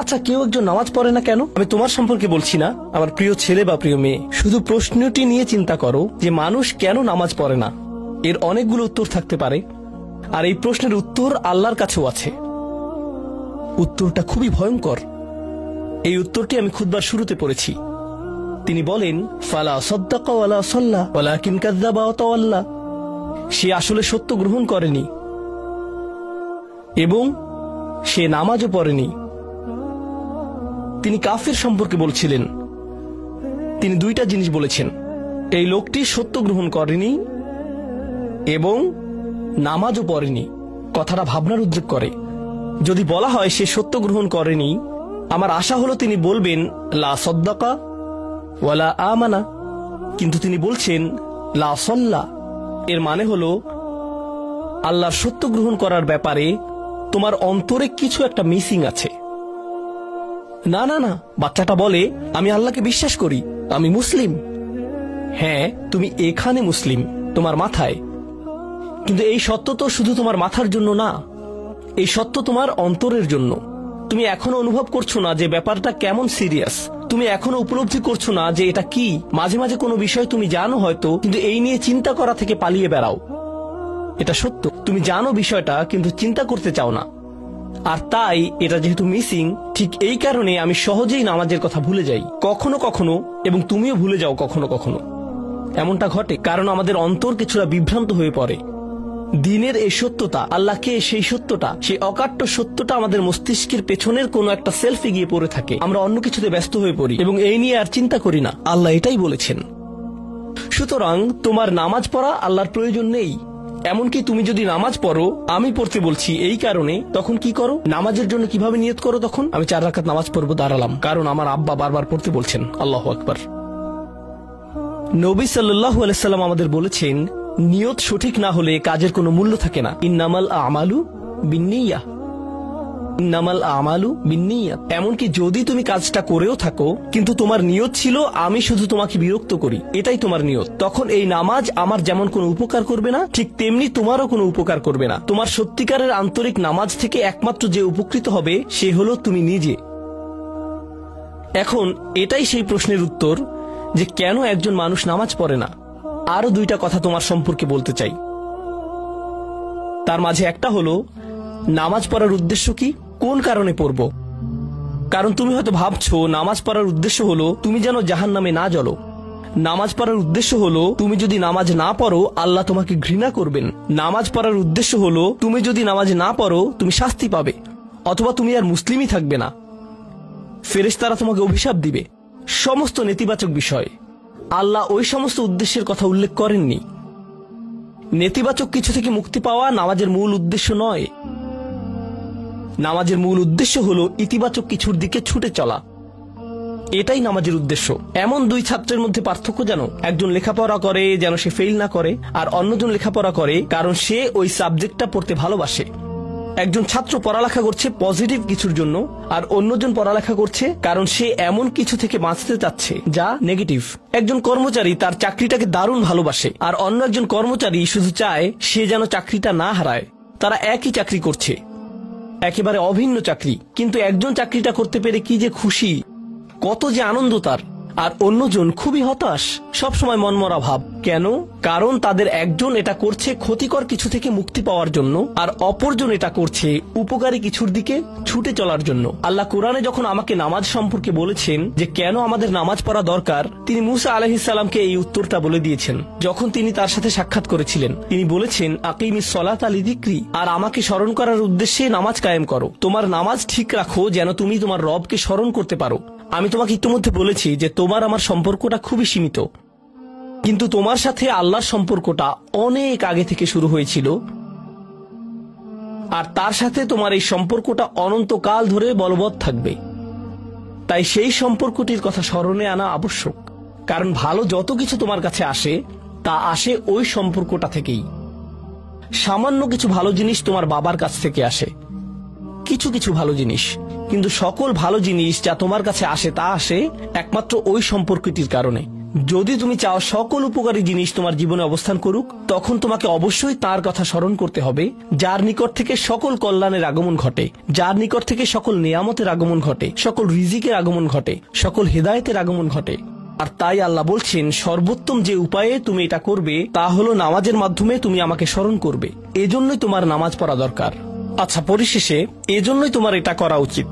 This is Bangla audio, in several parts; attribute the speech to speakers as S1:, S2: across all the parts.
S1: আচ্ছা, কেউ একজন নামাজ পড়ে না কেন? আমি তোমার সম্পর্কে বলছি না, আমার প্রিয় ছেলে বা প্রিয় মেয়ে। শুধু প্রশ্নটি নিয়ে চিন্তা করো যে মানুষ কেন নামাজ পড়ে না। এর অনেকগুলো উত্তর থাকতে পারে, আর এই প্রশ্নের উত্তর আল্লাহর কাছেও আছে। উত্তরটা খুবই ভয়ঙ্কর। এই উত্তরটি আমি খুতবার শুরুতে পড়েছি। তিনি বলেন, ফালা সাদ্দাকা ওয়ালা সাল্লা ওয়ালাকিন কাযযাবা ওয়া তাওয়াল্লা। সে আসলে সত্য গ্রহণ করেনি এবং সে নামাজও পড়েনি। তিনি কাফের সম্পর্কে বলছিলেন। তিনি দুইটা জিনিস বলেছেন, এই লোকটি সত্য গ্রহণ করেনি এবং নামাজও পড়েনি। কথাটা ভাবনার উদ্রেক করে। যদি বলা হয় সে সত্য গ্রহণ করেনি, আমার আশা হলো তিনি বলবেন লা সাদ্দাকা ওয়ালা আমানা, কিন্তু তিনি বলছেন লা সাল্লা। এর মানে হলো আল্লাহর সত্য গ্রহণ করার ব্যাপারে তোমার অন্তরে কিছু একটা মিসিং আছে। না না না, বাচ্চাটা বলে আমি আল্লাহকে বিশ্বাস করি, আমি মুসলিম। হ্যাঁ, তুমি এখানে মুসলিম, তোমার মাথায়। কিন্তু এই সত্য তো শুধু তোমার মাথার জন্য না, এই সত্য তোমার অন্তরের জন্য। তুমি এখনো অনুভব করছো না যে ব্যাপারটা কেমন সিরিয়াস। তুমি এখনো উপলব্ধি করছো না যে এটা কি। মাঝে মাঝে কোনো বিষয় তুমি জানো হয়তো, কিন্তু এই নিয়ে চিন্তা করা থেকে পালিয়ে বেড়াও। এটা সত্য, তুমি জানো বিষয়টা কিন্তু চিন্তা করতে চাও না। আর তাই এটা যেহেতু মিসিং, ঠিক এই কারণে আমি সহজেই নামাজের কথা ভুলে যাই কখনো কখনো, এবং তুমিও ভুলে যাও কখনো কখনো। এমনটা ঘটে কারণ আমাদের অন্তর কিছুটা বিভ্রান্ত হয়ে পড়ে। দিনের এই সত্যতা, আল্লাহকে সেই সত্যটা, সেই অকাট্য সত্যটা আমাদের মস্তিষ্কের পেছনের কোনো একটা সেলফে গিয়ে পড়ে থাকে। আমরা অন্য কিছুতে ব্যস্ত হয়ে পড়ি এবং এই নিয়ে আর চিন্তা করি না। আল্লাহ এটাই বলেছেন। সুতরাং তোমার নামাজ পড়া আল্লাহর প্রয়োজন নেই। এমনকি তুমি যদি নামাজ পড়ো, আমি পড়তে বলছি এই কারণে, তখন কি করো? নামাজের জন্য কিভাবে নিয়ত করো? তখন আমি 4 রাকাত নামাজ পড়বো, দাঁড়ালাম, কারণ আমার আব্বা বারবার পড়তে বলছেন। আল্লাহু আকবার। নবী সাল্লাল্লাহু আলাইহি সাল্লাম আমাদের বলেছেন, নিয়ত সঠিক না হলে কাজের কোনো মূল্য থাকে না। ইন্নামাল আমালু বিন্নিয়াহ, ইন্নামাল আমালু বিন্নিয়াত। এমনকি যদি তুমি কাজটা করেও থাকো কিন্তু তোমার নিয়ত ছিল আমি শুধু তোমাকে বিরক্ত করি, এটাই তোমার নিয়ত, তখন এই নামাজ আমার যেমন কোনো উপকার করবে না, ঠিক তেমনি তোমারও কোনো উপকার করবে না। তোমার সত্যিকারের আন্তরিক নামাজ থেকে একমাত্র যে উপকৃত হবে সে হলো তুমি নিজে। এখন এটাই সেই প্রশ্নের উত্তর যে কেন একজন মানুষ নামাজ পড়ে না। আরো 2টা কথা তোমার সম্পর্কে বলতে চাই। তার মাঝে একটা হলো নামাজ পড়ার উদ্দেশ্য কি, কোন কারণে পড়ব। কারণ তুমি হয়তো ভাবছো নামাজ পড়ার উদ্দেশ্য হলো তুমি যেন জাহান্নামে না জ্বলো। নামাজ পড়ার উদ্দেশ্য হলো তুমি যদি নামাজ না পড়ো আল্লাহ তোমাকে ঘৃণা করবেন। নামাজ পড়ার উদ্দেশ্য হলো তুমি যদি নামাজ না পড়ো তুমি শাস্তি পাবে, অথবা তুমি আর মুসলিমই থাকবে না, ফেরেশতারা তোমাকে অভিশাপ দিবে। সমস্ত নেতিবাচক বিষয়। আল্লাহ ওই সমস্ত উদ্দেশ্যের কথা উল্লেখ করেননি। নেতিবাচক কিছু থেকে মুক্তি পাওয়া নামাজের মূল উদ্দেশ্য নয়। নামাজের মূল উদ্দেশ্য হলো ইতিবাচক কিছুর দিকে ছুটে চলা, এটাই নামাজের উদ্দেশ্য। এমন 2 ছাত্রের মধ্যে পার্থক্য যেন একজন লেখাপড়া করে যেন সে ফেল না করে, আর অন্যজন লেখাপড়া করে কারণ সে ওই সাবজেক্টটা পড়তে ভালোবাসে। একজন ছাত্র পড়ালেখা করছে পজিটিভ কিছুর জন্য, আর অন্যজন পড়ালেখা করছে কারণ সে এমন কিছু থেকে বাঁচতে চাচ্ছে যা নেগেটিভ। একজন কর্মচারী তার চাকরিটাকে দারুণ ভালোবাসে, আর অন্য একজন কর্মচারী শুধু চায় সে যেন চাকরিটা না হারায়। তারা একই চাকরি করছে, একেবারে অভিন্ন চাকরি, কিন্তু একজন চাকরিটা করতে পেরে কি যে খুশি, কত যে আনন্দ তার, আর অন্যজন খুবই হতাশ, সবসময় মনমরা ভাব। কেন? কারণ তাদের একজন এটা করছে ক্ষতিকর কিছু থেকে মুক্তি পাওয়ার জন্য, আর অপরজন এটা করছে উপকারী কিছুর দিকে ছুটে চলার জন্য। আল্লাহ কোরআনে যখন আমাকে নামাজ সম্পর্কে বলেছেন যে কেন আমাদের নামাজ পড়া দরকার, তিনি মুসা আলাইহিস সালামকে এই উত্তরটা বলে দিয়েছেন। যখন তিনি তার সাথে সাক্ষাৎ করেছিলেন তিনি বলেছেন, আকিমিস সলাতা লিযিকরি, আর আমাকে স্মরণ করার উদ্দেশ্যে নামাজ কায়েম করো। তোমার নামাজ ঠিক রাখো যেন তুমি তোমার রবকে স্মরণ করতে পারো। আমি তোমাকে ইতিমধ্যে বলেছি যে তোমার আমার সম্পর্কটা খুবই সীমিত, কিন্তু তোমার সাথে আল্লাহর সম্পর্কটা অনেক আগে থেকে শুরু হয়েছিল, আর তার সাথে তোমার এই সম্পর্কটা অনন্তকাল ধরে বলবৎ থাকবে। তাই সেই সম্পর্কটির কথা স্মরণে আনা আবশ্যক, কারণ ভালো যত কিছু তোমার কাছে আসে তা আসে ওই সম্পর্কটা থেকেই। সামান্য কিছু ভালো জিনিস তোমার বাবার কাছ থেকে আসে, কিছু কিছু ভালো জিনিস, কিন্তু সকল ভালো জিনিস যা তোমার কাছে আসে তা আসে একমাত্র ওই সম্পর্কটির কারণে। যদি তুমি চাও সকল উপকারী জিনিস তোমার জীবনে অবস্থান করুক, তখন তোমাকে অবশ্যই তার কথা স্মরণ করতে হবে যার নিকট থেকে সকল কল্যাণের আগমন ঘটে, যার নিকট থেকে সকল নিয়ামতের আগমন ঘটে, সকল রিজিকের আগমন ঘটে, সকল হেদায়েতের আগমন ঘটে। আর তাই আল্লাহ বলছেন, সর্বোত্তম যে উপায়ে তুমি এটা করবে তা হলো নামাজের মাধ্যমে তুমি আমাকে স্মরণ করবে। এজন্যই তোমার নামাজ পড়া দরকার। আচ্ছা, পরিশেষে এজন্যই তোমার এটা করা উচিত,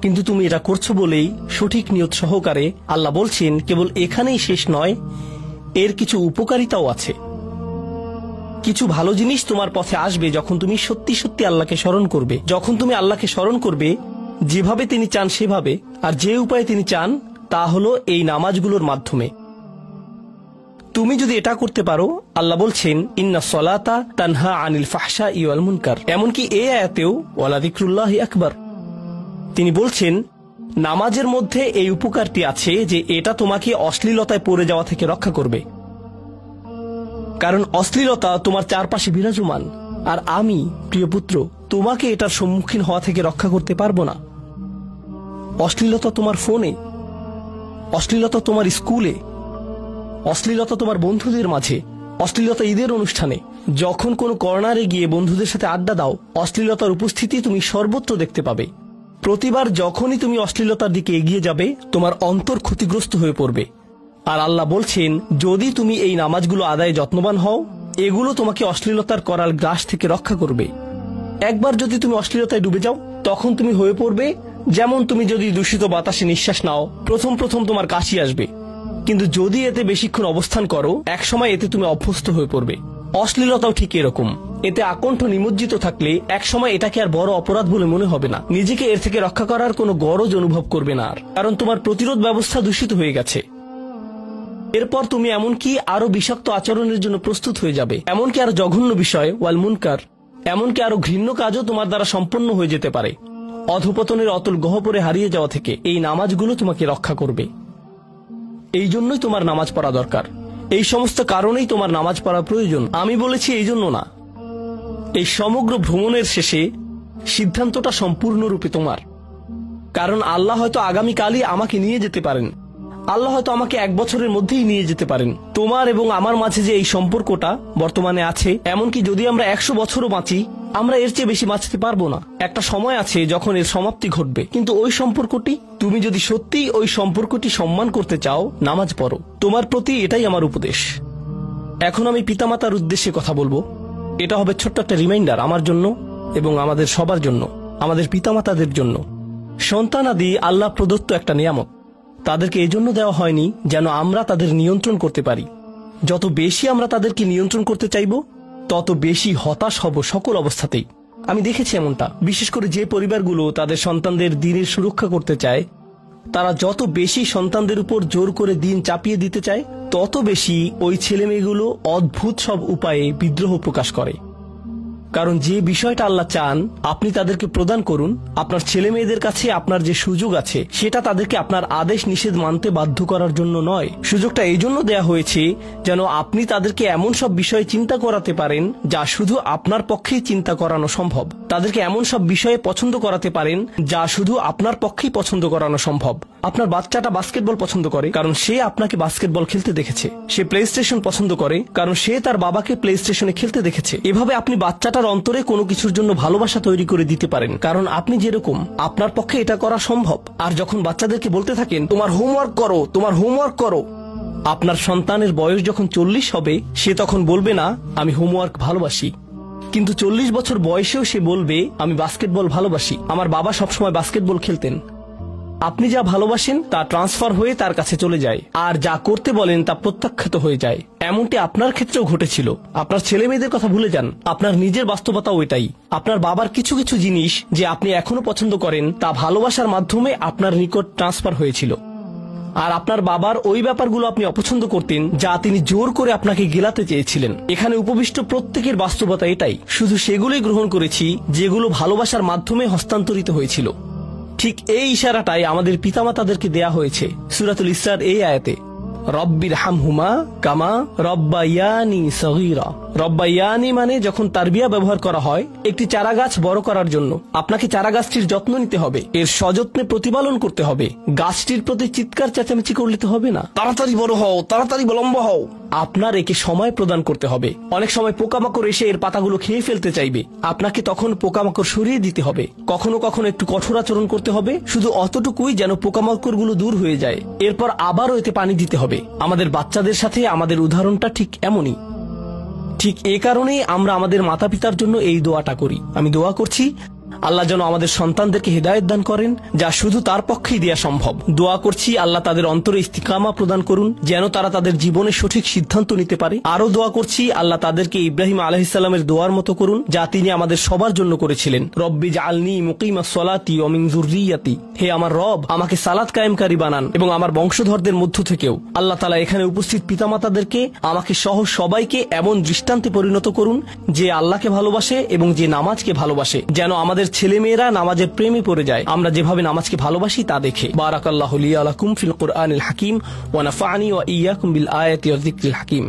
S1: কিন্তু তুমি এটা করছো বলেই সঠিক নিয়ত সহকারে আল্লাহ বলছেন কেবল এখানেই শেষ নয়, এর কিছু উপকারিতাও আছে। কিছু ভালো জিনিস তোমার পথে আসবে যখন তুমি সত্যি সত্যি আল্লাহকে স্মরণ করবে, যখন তুমি আল্লাহকে স্মরণ করবে যেভাবে তিনি চান সেভাবে, আর যে উপায়ে তিনি চান তা হলো এই নামাজগুলোর মাধ্যমে। তুমি যদি এটা করতে পারো, আল্লাহ বলছেন ইন্না সলাতা তানহা আনিল ফাহশাই ওয়াল মুনকার। এমনকি এই আয়াতেও ওয়ালা যিকরুল্লাহি আকবার, তিনি বলছেন নামাজের মধ্যে এই উপকারটি আছে যে এটা তোমাকে অশ্লীলতায় পড়ে যাওয়া থেকে রক্ষা করবে। কারণ অশ্লীলতা তোমার চারপাশে বিরাজমান, আর আমি প্রিয় পুত্র তোমাকে এটার সম্মুখীন হওয়া থেকে রক্ষা করতে পারবো না। অশ্লীলতা তোমার ফোনে, অশ্লীলতা তোমার স্কুলে, অশ্লীলতা তোমার বন্ধুদের মাঝে, অশ্লীলতা ঈদের অনুষ্ঠানে, যখন কোনো কর্নারে গিয়ে বন্ধুদের সাথে আড্ডা দাও, অশ্লীলতার উপস্থিতি তুমি সর্বত্র দেখতে পাবে। প্রতিবার যখনই তুমি অশ্লীলতার দিকে এগিয়ে যাবে, তোমার অন্তর ক্ষতিগ্রস্ত হয়ে পড়বে। আর আল্লাহ বলছেন যদি তুমি এই নামাজগুলো আদায়ে যত্নবান হও, এগুলো তোমাকে অশ্লীলতার করাল গ্রাস থেকে রক্ষা করবে। একবার যদি তুমি অশ্লীলতায় ডুবে যাও, তখন তুমি হয়ে পড়বে যেমন তুমি যদি দূষিত বাতাসে নিঃশ্বাস নাও, প্রথম প্রথম তোমার কাশি আসবে, কিন্তু যদি এতে বেশিক্ষণ অবস্থান করো, একসময় এতে তুমি অভ্যস্ত হয়ে পড়বে। অশ্লীলতাও ঠিক এরকম, এতে আকণ্ঠ নিমজ্জিত থাকলে একসময় এটাকে আর বড় অপরাধ বলে মনে হবে না, নিজেকে এর থেকে রক্ষা করার কোনো গরজ অনুভব করবে না আর, কারণ তোমার প্রতিরোধ ব্যবস্থা দূষিত হয়ে গেছে। এরপর তুমি এমনকি আরো বিষাক্ত আচরণের জন্য প্রস্তুত হয়ে যাবে, এমনকি আরো জঘন্য বিষয় ওয়াল মুনকার, এমনকি আরো ঘৃণ্য কাজও তোমার দ্বারা সম্পন্ন হয়ে যেতে পারে। অধপতনের অতল গহ্বরে হারিয়ে যাওয়া থেকে এই নামাজগুলো তোমাকে রক্ষা করবে। এই জন্যই তোমার নামাজ পড়া দরকার, এই সমস্ত কারণেই তোমার নামাজ পড়া প্রয়োজন। আমি বলেছি এই জন্য না, এই সমগ্র ভ্রমণের শেষে সিদ্ধান্তটা সম্পূর্ণরূপে তোমার। কারণ আল্লাহ হয়তো আগামীকালই আমাকে নিয়ে যেতে পারেন, আল্লাহ হয়তো আমাকে 1 বছরের মধ্যেই নিয়ে যেতে পারেন। তোমার এবং আমার মাঝে যে এই সম্পর্কটা বর্তমানে আছে, এমনকি যদি আমরা 100 বছরও বাঁচি, আমরা এর চেয়ে বেশি বাঁচতে পারবো না। একটা সময় আছে যখন এর সমাপ্তি ঘটবে, কিন্তু ওই সম্পর্কটি, তুমি যদি সত্যিই ওই সম্পর্কটি সম্মান করতে চাও, নামাজ পড়ো। তোমার প্রতি এটাই আমার উপদেশ। এখন আমি পিতামাতার উদ্দেশ্যে কথা বলবো। এটা হবে ছোট্ট একটা রিমাইন্ডার আমার জন্য এবং আমাদের সবার জন্য, আমাদের পিতামাতাদের জন্য। সন্তানাদি আল্লাহ প্রদত্ত একটা নিয়ামত, তাদেরকে এজন্য দেওয়া হয়নি যেন আমরা তাদের নিয়ন্ত্রণ করতে পারি। যত বেশি আমরা তাদেরকে নিয়ন্ত্রণ করতে চাইব, তত বেশি হতাশ হব সকল অবস্থাতেই। আমি দেখেছি এমনটা, বিশেষ করে যে পরিবারগুলো তাদের সন্তানদের দ্বীনের সুরক্ষা করতে চায়, তারা যত বেশি সন্তানদের উপর জোর করে দ্বীন চাপিয়ে দিতে চায়, তত বেশি ওই ছেলেমেয়েগুলো অদ্ভুত সব উপায়ে বিদ্রোহ প্রকাশ করে। কারণ যে বিষয়টা আল্লাহ চান আপনি তাদেরকে প্রদান করুন, আপনার ছেলে মেয়েদের কাছে আপনার যে সুযোগ আছে সেটা তাদেরকে আপনার আদেশ নিষেধ মানতে বাধ্য করার জন্য নয়। সুযোগটা এই জন্য দেয়া হয়েছে যেন আপনি তাদেরকে এমন সব বিষয়ে চিন্তা করাতে পারেন যা শুধু আপনার পক্ষেই চিন্তা করানো সম্ভব, তাদেরকে এমন সব বিষয়ে পছন্দ করাতে পারেন যা শুধু আপনার পক্ষেই পছন্দ করানো সম্ভব। আপনার বাচ্চাটা বাস্কেটবল পছন্দ করে কারণ সে আপনাকে বাস্কেটবল খেলতে দেখেছে, সে প্লে স্টেশন পছন্দ করে কারণ সে তার বাবাকে প্লে স্টেশনে খেলতে দেখেছে। এভাবে আপনি বাচ্চাটার অন্তরে কোনো কিছুর জন্য ভালোবাসা তৈরি করে দিতে পারেন, কারণ আপনি যেরকম আপনার পক্ষে এটা করা সম্ভব। আর যখন বাচ্চাদেরকে বলতে থাকেন তোমার হোমওয়ার্ক করো, তোমার হোমওয়ার্ক করো, আপনার সন্তানের বয়স যখন 40 হবে সে তখন বলবে না আমি হোমওয়ার্ক ভালোবাসি, কিন্তু 40 বছর বয়সেও সে বলবে আমি বাস্কেটবল ভালোবাসি, আমার বাবা সবসময় বাস্কেটবল খেলতেন। আপনি যা ভালোবাসেন তা ট্রান্সফার হয়ে তার কাছে চলে যায়, আর যা করতে বলেন তা প্রত্যাখ্যাত হয়ে যায়। এমনটি আপনার ক্ষেত্রেও ঘটেছিল। আপনার ছেলে মেয়েদের কথা ভুলে যান, আপনার নিজের বাস্তবতাও এটাই। আপনার বাবার কিছু কিছু জিনিস যে আপনি এখনো পছন্দ করেন তা ভালোবাসার মাধ্যমে আপনার নিকট ট্রান্সফার হয়েছিল, আর আপনার বাবার ওই ব্যাপারগুলো আপনি অপছন্দ করতেন যা তিনি জোর করে আপনাকে গেলাতে চেয়েছিলেন। এখানে উপবিষ্ট প্রত্যেকের বাস্তবতা এটাই, শুধু সেগুলোই গ্রহণ করেছি যেগুলো ভালোবাসার মাধ্যমে হস্তান্তরিত হয়েছিল। ঠিক এই ইশারাটাই আমাদের পিতামাতাদেরকে দেয়া হয়েছে সূরাতুল ইসরার এই আয়াতে। রব্বির হামহুমা কামা রব্বায়ানি সগীরা। রব্বায়ানি মানে যখন তারবিয়া ব্যবহার করা হয় একটি চারা গাছ বড় করার জন্য, আপনাকে চারা গাছটির যত্ন নিতে হবে, এর সযত্নে প্রতিপালন করতে হবে। গাছটির প্রতি চিৎকার চেঁচামেচি করলে তো হবে না, তাড়াতাড়ি বড় হও, তাড়াতাড়ি লম্বা হও। আপনার একে সময় প্রদান করতে হবে। অনেক সময় পোকামাকড় এসে এর পাতাগুলো খেয়ে ফেলতে চাইবে, আপনাকে তখন পোকামাকড় সরিয়ে দিতে হবে। কখনো কখনো একটু কঠোর আচরণ করতে হবে, শুধু অতটুকুই যেন পোকামাকড় গুলো দূর হয়ে যায়। এরপর আবারও এতে পানি দিতে হবে। আমাদের বাচ্চাদের সাথে আমাদের উদাহরণটা ঠিক এমনই। ঠিক এ কারণেই আমরা আমাদের মাতা পিতার জন্য এই দোয়াটা করি। আমি দোয়া করছি আল্লাহ যেন আমাদের সন্তানদেরকে হিদায়াত দান করেন, যা শুধু তার পক্ষেই দেয়া সম্ভব। দোয়া করছি আল্লাহ তাদের অন্তরে ইস্তিকামা প্রদান করুন, যেন তারা তাদের জীবনে সঠিক সিদ্ধান্ত নিতে পারে। আরো দোয়া করছি আল্লাহ তাদেরকে ইব্রাহিম আলাইহিস সালামের দোয়ার মতো করুন, যা তিনি আমাদের সবার জন্য করেছিলেন। রব্বি জাআলনি মুকিমাস সালাতি ওয়া মিন যুররিয়াতি। হে আমার রব, আমাকে সালাত কায়েমকারী বানান এবং আমার বংশধরদের মধ্য থেকেও। আল্লাহ তাআলা এখানে উপস্থিত পিতামাতাদেরকে, আমাকে সহ সবাইকে এমন দৃষ্টান্তে পরিণত করুন যে আল্লাহকে ভালোবাসে এবং যে নামাজকে ভালোবাসে, যেন আমাদের ছেলেমেয়েরা নামাজের প্রেমে পড়ে যায় আমরা যেভাবে নামাজকে ভালোবাসি তা দেখে। বারাকাল্লাহু লি ওয়া লাকুম ফিল কুরআনিল হাকিম ওয়া নাফা'নি ওয়া ইয়্যাকুম বিল আয়াতি ওয়াজ যিকরিল হাকিম।